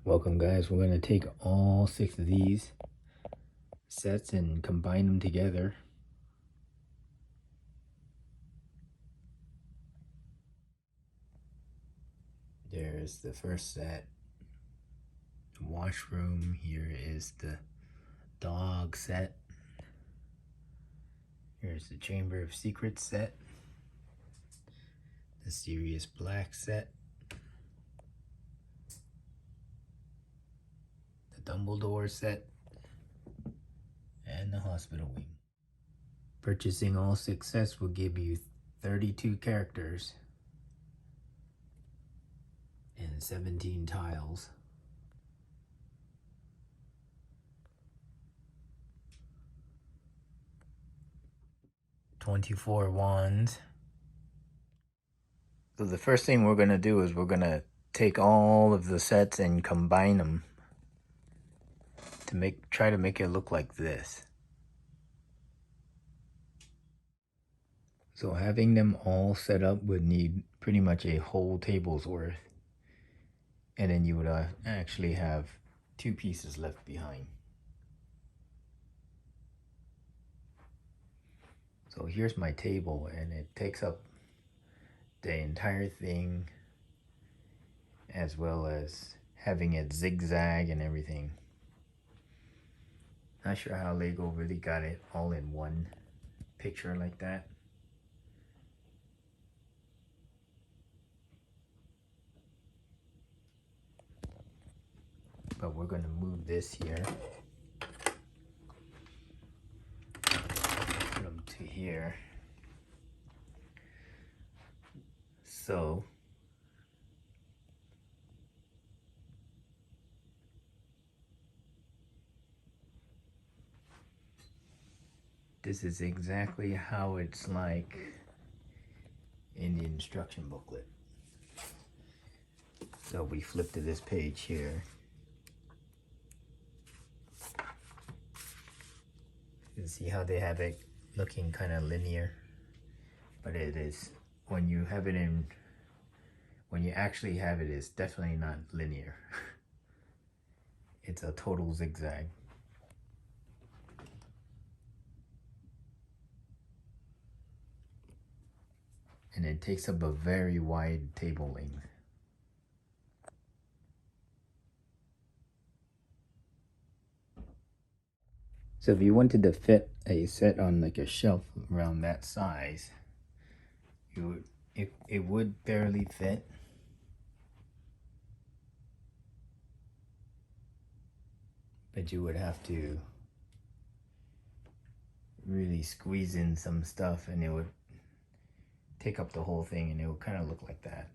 Welcome guys, we're going to take all 6 of these sets and combine them together. There's the first set, washroom. Here is the dog set. Here's the Chamber of Secrets set, the Sirius Black set, the Dumbledore set, and the hospital wing. Purchasing all 6 sets will give you 32 characters and 17 tiles. $24 wands. So the first thing we're going to do is we're going to take all of the sets and combine them to try to make it look like this. So having them all set up would need pretty much a whole table's worth. And then you would actually have 2 pieces left behind. So here's my table, and it takes up the entire thing, as well as having it zigzag and everything. Not sure how Lego really got it all in one picture like that. But we're going to move this here. Put them to here. So this is exactly how it's like in the instruction booklet. So we flip to this page here. You can see how they have it looking kind of linear, but it is, when you actually have it, it's definitely not linear. It's a total zigzag. And it takes up a very wide table length. So if you wanted to fit a set on like a shelf around that size, it would barely fit. But you would have to really squeeze in some stuff, and it would take up the whole thing, and it would kind of look like that.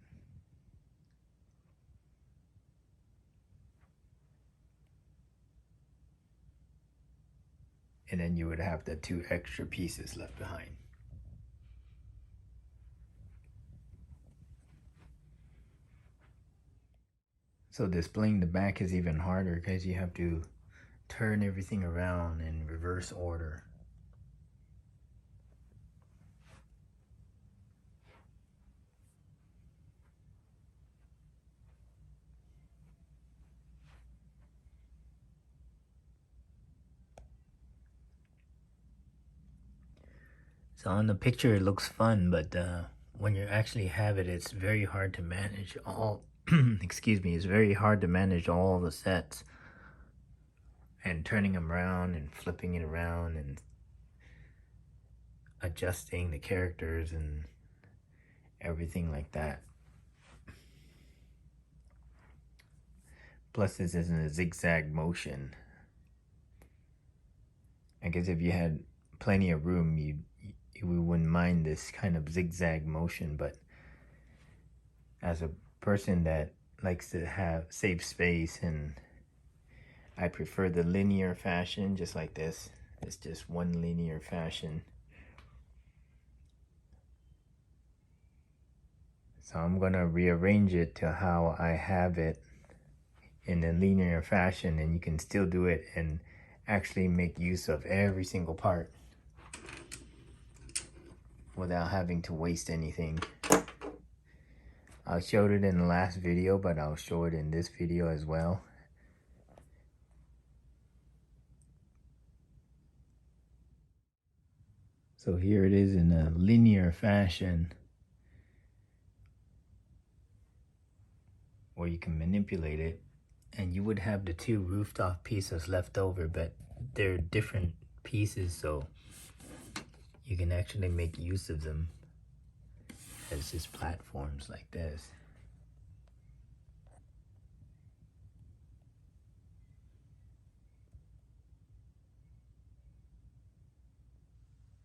And then you would have the 2 extra pieces left behind. So displaying the back is even harder because you have to turn everything around in reverse order. So on the picture it looks fun, but when you actually have it, it's very hard to manage all, excuse me, it's very hard to manage all the sets and turning them around and flipping it around and adjusting the characters and everything like that. Plus this is in a zigzag motion. I guess if you had plenty of room, you wouldn't mind this kind of zigzag motion, but as a person that likes to save space, and I prefer the linear fashion, just like this. It's just one linear fashion. So I'm gonna rearrange it to how I have it in a linear fashion, and you can still do it and actually make use of every single part without having to waste anything. I showed it in the last video, but I'll show it in this video as well. So here it is in a linear fashion where you can manipulate it, and you would have the two rooftop pieces left over, but they're different pieces, so you can actually make use of them as just platforms like this.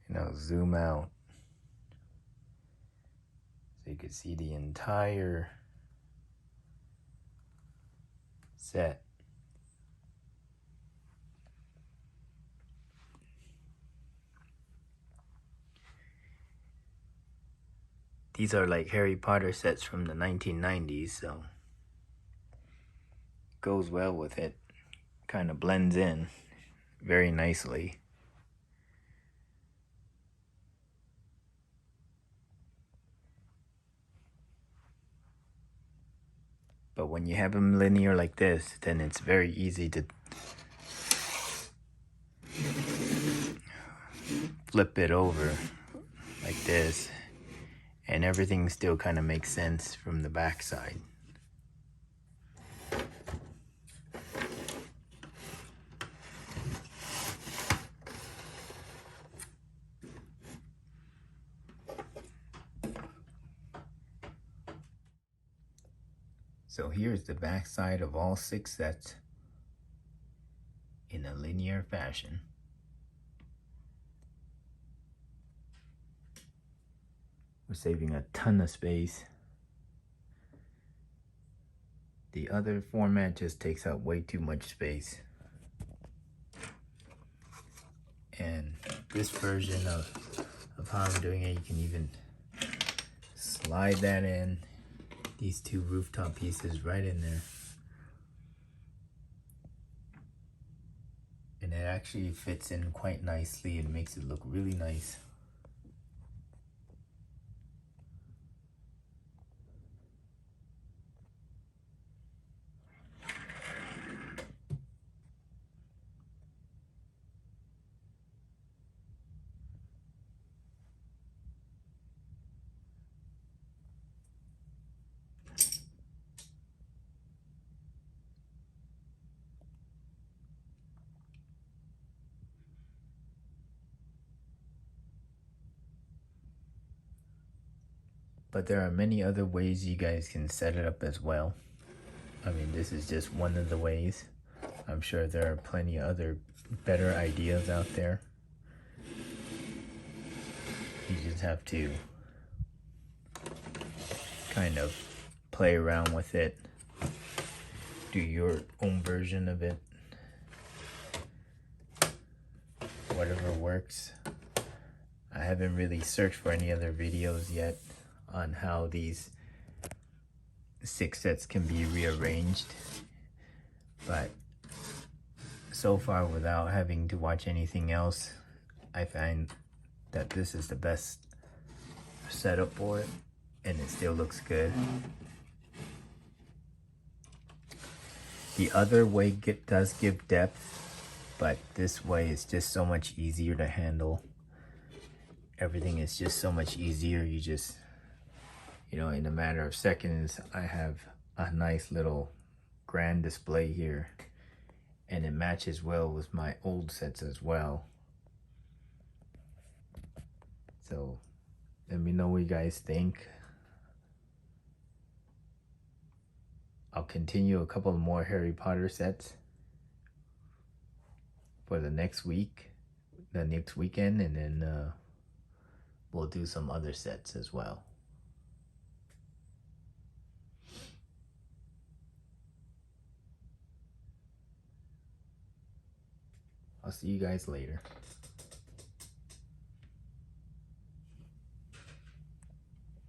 And I'll zoom out so you can see the entire set. These are like Harry Potter sets from the 1990s, so goes well with it. Kind of blends in very nicely. But when you have them linear like this, then it's very easy to flip it over like this, and everything still kind of makes sense from the back side. So here's the back side of all 6 sets in a linear fashion. We're saving a ton of space. The other format just takes up way too much space. And this version of how I'm doing it, you can even slide that in, these 2 rooftop pieces right in there. And it actually fits in quite nicely and makes it look really nice. But there are many other ways you guys can set it up as well. I mean, this is just one of the ways. I'm sure there are plenty of other better ideas out there. You just have to kind of play around with it, do your own version of it, whatever works. I haven't really searched for any other videos yet on how these 6 sets can be rearranged, but so far, without having to watch anything else, I find that this is the best setup for it, and it still looks good. The other way does give depth, but this way is just so much easier to handle. Everything is just so much easier. You just, in a matter of seconds, I have a nice little grand display here, and it matches well with my old sets as well. So let me know what you guys think. I'll continue a couple more Harry Potter sets for the next weekend, and then we'll do some other sets as well. I'll see you guys later.